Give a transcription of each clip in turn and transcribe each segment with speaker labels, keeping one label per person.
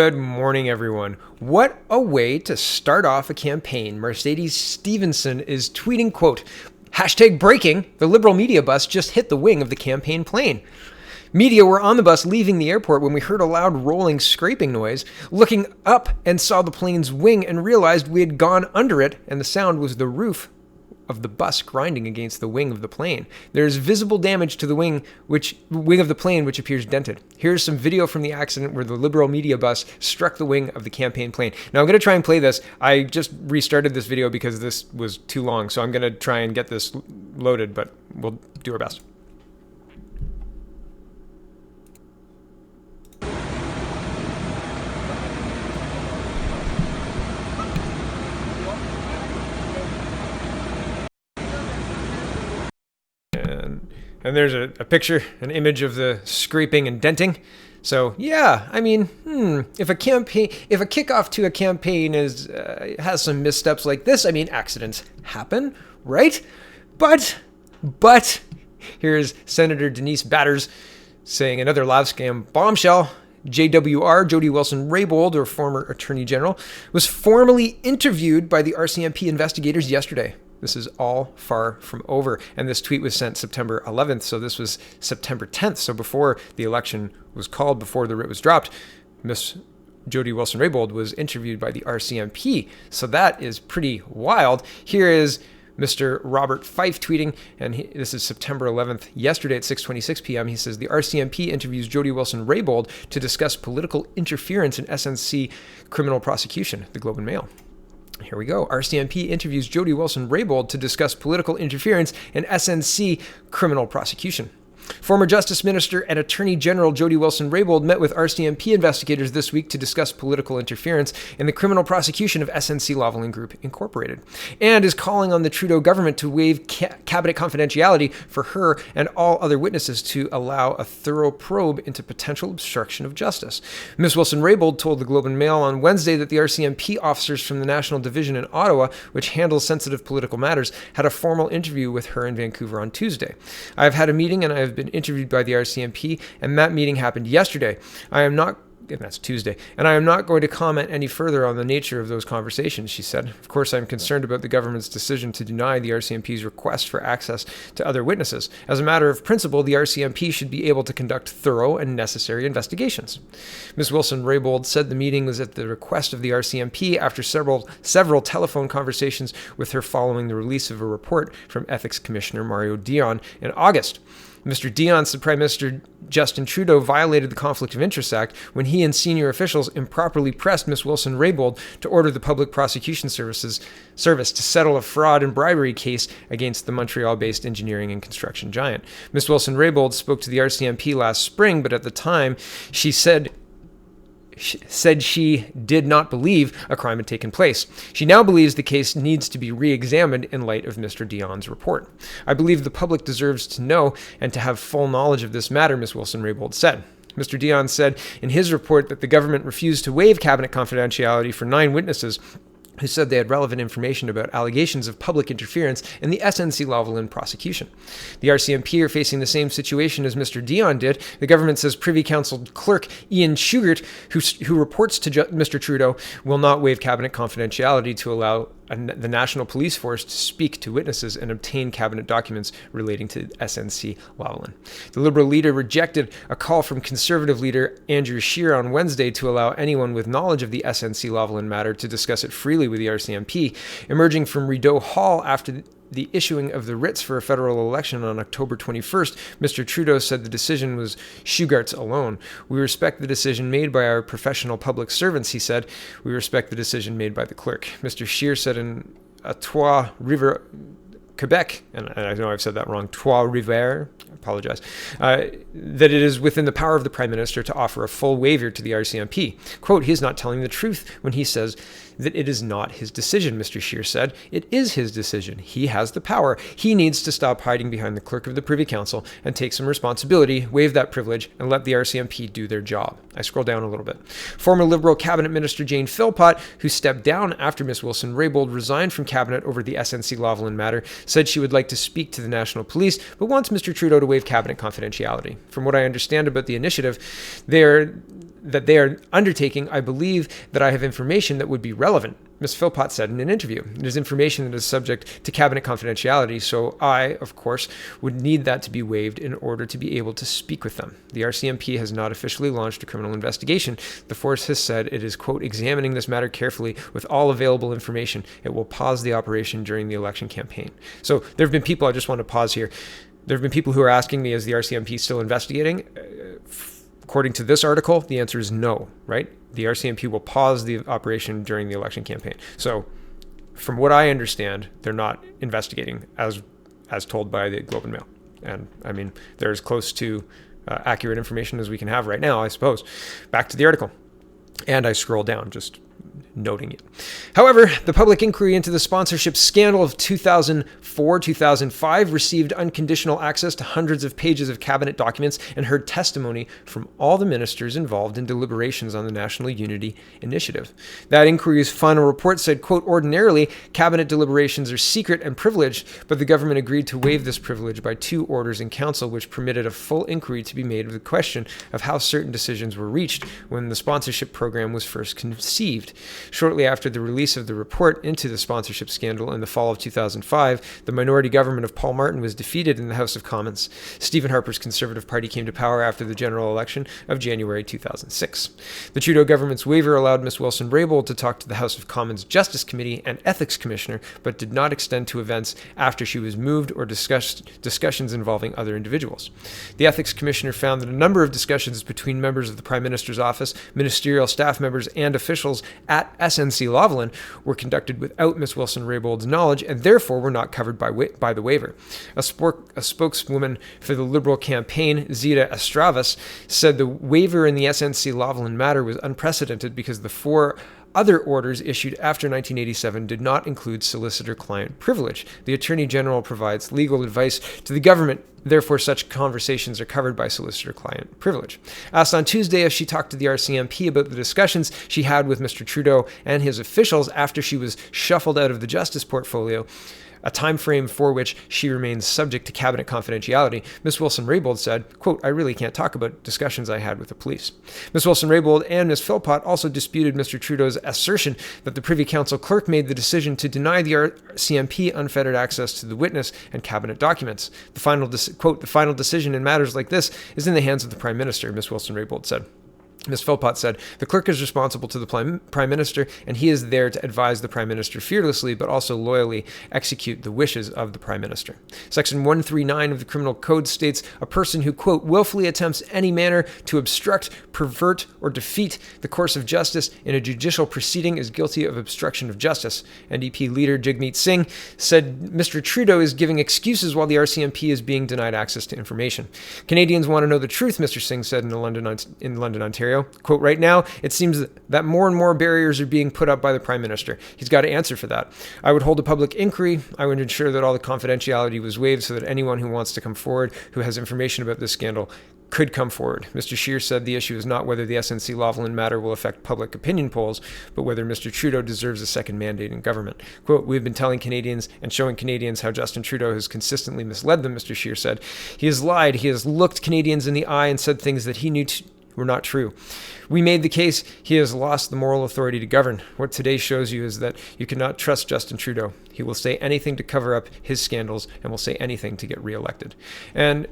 Speaker 1: Good morning, everyone. What a way to start off a campaign. Mercedes Stephenson is tweeting, quote, #breaking, the Liberal media bus just hit the wing of the campaign plane. Media were on the bus leaving the airport when we heard a loud rolling, scraping noise, looking up and saw the plane's wing and realized we had gone under it, and the sound was the roof of the bus grinding against the wing of the plane. There is visible damage to the wing of the plane, which appears dented. Here's some video from the accident where the Liberal media bus struck the wing of the campaign plane. Now I'm going to try and play this. I just restarted this video because this was too long, so I'm going to try and get this loaded, but we'll do our best. And there's a picture, an image of the scraping and denting. So yeah, I mean, if a kickoff to a campaign has some missteps like this, I mean, accidents happen, right? But here's Senator Denise Batters saying another live scam bombshell. JWR, Jody Wilson-Raybould, or former Attorney General, was formally interviewed by the RCMP investigators yesterday. This is all far from over. And this tweet was sent September 11th, so this was September 10th. So before the election was called, before the writ was dropped, Miss Jody Wilson-Raybould was interviewed by the RCMP. So that is pretty wild. Here is Mr. Robert Fife tweeting, and this is September 11th, yesterday at 6:26 p.m. He says, the RCMP interviews Jody Wilson-Raybould to discuss political interference in SNC criminal prosecution, the Globe and Mail. Here we go. RCMP interviews Jody Wilson-Raybould to discuss political interference in SNC criminal prosecution. Former Justice Minister and Attorney General Jody Wilson-Raybould met with RCMP investigators this week to discuss political interference in the criminal prosecution of SNC-Lavalin Group Incorporated, and is calling on the Trudeau government to waive cabinet confidentiality for her and all other witnesses to allow a thorough probe into potential obstruction of justice. Ms. Wilson-Raybould told the Globe and Mail on Wednesday that the RCMP officers from the National Division in Ottawa, which handles sensitive political matters, had a formal interview with her in Vancouver on Tuesday. I have had a meeting and I have been interviewed by the RCMP, and that meeting happened yesterday. And that's Tuesday, and I am not going to comment any further on the nature of those conversations, she said. Of course, I'm concerned about the government's decision to deny the RCMP's request for access to other witnesses. As a matter of principle, the RCMP should be able to conduct thorough and necessary investigations. Ms. Wilson-Raybould said the meeting was at the request of the RCMP after several telephone conversations with her following the release of a report from Ethics Commissioner Mario Dion in August. Mr. Dion said Prime Minister Justin Trudeau violated the Conflict of Interest Act when he and senior officials improperly pressed Ms. Wilson-Raybould to order the Public Prosecution Service to settle a fraud and bribery case against the Montreal-based engineering and construction giant. Ms. Wilson-Raybould spoke to the RCMP last spring, but at the time she said she did not believe a crime had taken place. She now believes the case needs to be re-examined in light of Mr. Dion's report. I believe the public deserves to know and to have full knowledge of this matter, Ms. Wilson-Raybould said. Mr. Dion said in his report that the government refused to waive cabinet confidentiality for 9 witnesses who said they had relevant information about allegations of public interference in the SNC-Lavalin prosecution. The RCMP are facing the same situation as Mr. Dion did. The government says Privy Council clerk Ian Shugart, who reports to Mr. Trudeau, will not waive cabinet confidentiality to allow the National Police Force to speak to witnesses and obtain cabinet documents relating to SNC-Lavalin. The Liberal leader rejected a call from Conservative leader Andrew Scheer on Wednesday to allow anyone with knowledge of the SNC-Lavalin matter to discuss it freely with the RCMP, emerging from Rideau Hall after the issuing of the writs for a federal election on October 21st, Mr. Trudeau said the decision was Shugart's alone. We respect the decision made by our professional public servants, he said. We respect the decision made by the clerk. Mr. Scheer said in Trois-Rivières, Quebec, and I know I've said that wrong, Trois-Rivières, I apologize, that it is within the power of the Prime Minister to offer a full waiver to the RCMP. Quote, he is not telling the truth when he says that it is not his decision, Mr. Scheer said. It is his decision. He has the power. He needs to stop hiding behind the clerk of the Privy Council and take some responsibility, waive that privilege, and let the RCMP do their job. I scroll down a little bit. Former Liberal Cabinet Minister Jane Philpott, who stepped down after Ms. Wilson-Raybould resigned from Cabinet over the SNC-Lavalin matter, said she would like to speak to the National Police, but wants Mr. Trudeau to waive Cabinet confidentiality. From what I understand about the initiative, they are undertaking, I believe that I have information that would be relevant, Ms. Philpott said in an interview. It is information that is subject to cabinet confidentiality, so I, of course, would need that to be waived in order to be able to speak with them. The RCMP has not officially launched a criminal investigation. The force has said it is, quote, examining this matter carefully with all available information. It will pause the operation during the election campaign. So there have been people, I just want to pause here. There have been people who are asking me, is the RCMP still investigating? According to this article, the answer is no, right? The RCMP will pause the operation during the election campaign. So from what I understand, they're not investigating as told by the Globe and Mail. And I mean, they're as close to accurate information as we can have right now, I suppose. Back to the article. And I scroll down, just noting it. However, the public inquiry into the sponsorship scandal of 2004-2005 received unconditional access to hundreds of pages of cabinet documents and heard testimony from all the ministers involved in deliberations on the National Unity Initiative. That inquiry's final report said, quote, ordinarily, cabinet deliberations are secret and privileged, but the government agreed to waive this privilege by 2 orders in council, which permitted a full inquiry to be made of the question of how certain decisions were reached when the sponsorship program was first conceived. Shortly after the release of the report into the sponsorship scandal in the fall of 2005, the minority government of Paul Martin was defeated in the House of Commons. Stephen Harper's Conservative Party came to power after the general election of January 2006. The Trudeau government's waiver allowed Ms. Wilson-Raybould to talk to the House of Commons Justice Committee and Ethics Commissioner, but did not extend to events after she was moved or discussions involving other individuals. The Ethics Commissioner found that a number of discussions between members of the Prime Minister's office, ministerial staff members, and officials at SNC Lavalin were conducted without Ms. Wilson-Raybould's knowledge and therefore were not covered by the waiver. A spokeswoman for the Liberal campaign, Zita Estravas, said the waiver in the SNC Lavalin matter was unprecedented because the 4 other orders issued after 1987 did not include solicitor-client privilege. The Attorney General provides legal advice to the government. Therefore, such conversations are covered by solicitor-client privilege. Asked on Tuesday if she talked to the RCMP about the discussions she had with Mr. Trudeau and his officials after she was shuffled out of the justice portfolio, a time frame for which she remains subject to cabinet confidentiality, Ms. Wilson-Raybould said, quote, I really can't talk about discussions I had with the police. Ms. Wilson-Raybould and Ms. Philpott also disputed Mr. Trudeau's assertion that the Privy Council clerk made the decision to deny the RCMP unfettered access to the witness and cabinet documents. The final decision in matters like this is in the hands of the Prime Minister, Ms. Wilson-Raybould said. Ms. Philpott said, the clerk is responsible to the Prime Minister, and he is there to advise the Prime Minister fearlessly, but also loyally execute the wishes of the Prime Minister. Section 139 of the Criminal Code states, a person who, quote, willfully attempts any manner to obstruct, pervert, or defeat the course of justice in a judicial proceeding is guilty of obstruction of justice. NDP leader Jagmeet Singh said Mr. Trudeau is giving excuses while the RCMP is being denied access to information. Canadians want to know the truth, Mr. Singh said in London, Ontario. Quote, right now, it seems that more and more barriers are being put up by the Prime Minister. He's got to answer for that. I would hold a public inquiry. I would ensure that all the confidentiality was waived so that anyone who wants to come forward who has information about this scandal could come forward. Mr. Scheer said the issue is not whether the SNC Lavalin matter will affect public opinion polls, but whether Mr. Trudeau deserves a second mandate in government. Quote, we've been telling Canadians and showing Canadians how Justin Trudeau has consistently misled them, Mr. Scheer said. He has lied. He has looked Canadians in the eye and said things that he knew were not true. We made the case he has lost the moral authority to govern. What today shows you is that you cannot trust Justin Trudeau. He will say anything to cover up his scandals and will say anything to get reelected. And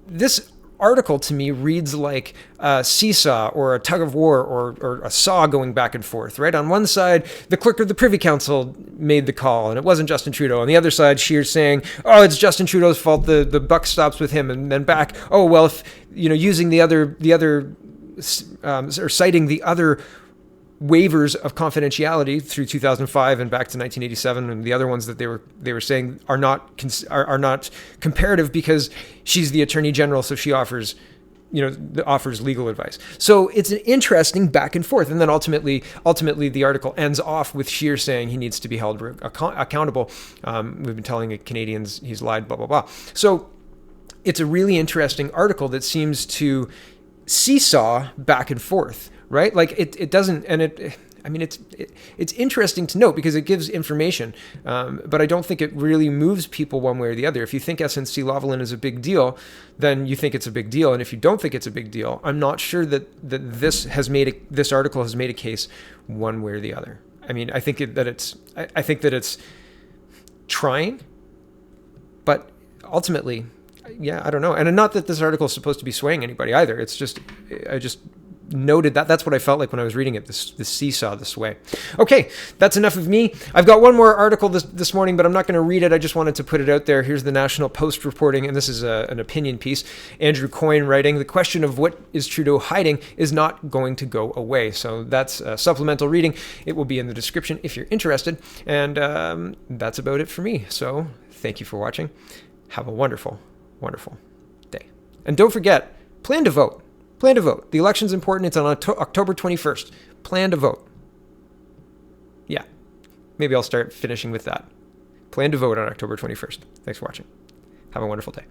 Speaker 1: this article to me reads like a seesaw or a tug of war or a saw going back and forth, right? On one side, the clerk of the Privy Council made the call and it wasn't Justin Trudeau. On the other side, Scheer's saying, oh, it's Justin Trudeau's fault. The buck stops with him. And then back, oh, well, if, using the other or citing the other waivers of confidentiality through 2005 and back to 1987, and the other ones that they were saying are not comparative because she's the Attorney General, so she offers legal advice. So it's an interesting back and forth, and then ultimately the article ends off with Scheer saying he needs to be held accountable. We've been telling Canadians he's lied, blah blah blah. So it's a really interesting article that seems to seesaw back and forth. Right? Like it doesn't, and I mean, it's interesting to note because it gives information, but I don't think it really moves people one way or the other. If you think SNC Lavalin is a big deal, then you think it's a big deal, and if you don't think it's a big deal, I'm not sure that this article has made a case one way or the other. I mean, I think that it's trying, but ultimately, yeah, I don't know. And not that this article is supposed to be swaying anybody either. It's just, I just noted that's what I felt like when I was reading it, this seesaw, this way. Okay, that's enough of me. I've got one more article this morning, but I'm not going to read it. I just wanted to put it out there. Here's the National Post reporting, and this is an opinion piece. Andrew Coyne writing, the question of what is Trudeau hiding is not going to go away. So that's supplemental reading. It will be in the description if you're interested. And that's about it for me. So thank you for watching. Have a wonderful, wonderful day. And don't forget, plan to vote. Plan to vote. The election's important. It's on October 21st. Plan to vote. Yeah. Maybe I'll start finishing with that. Plan to vote on October 21st. Thanks for watching. Have a wonderful day.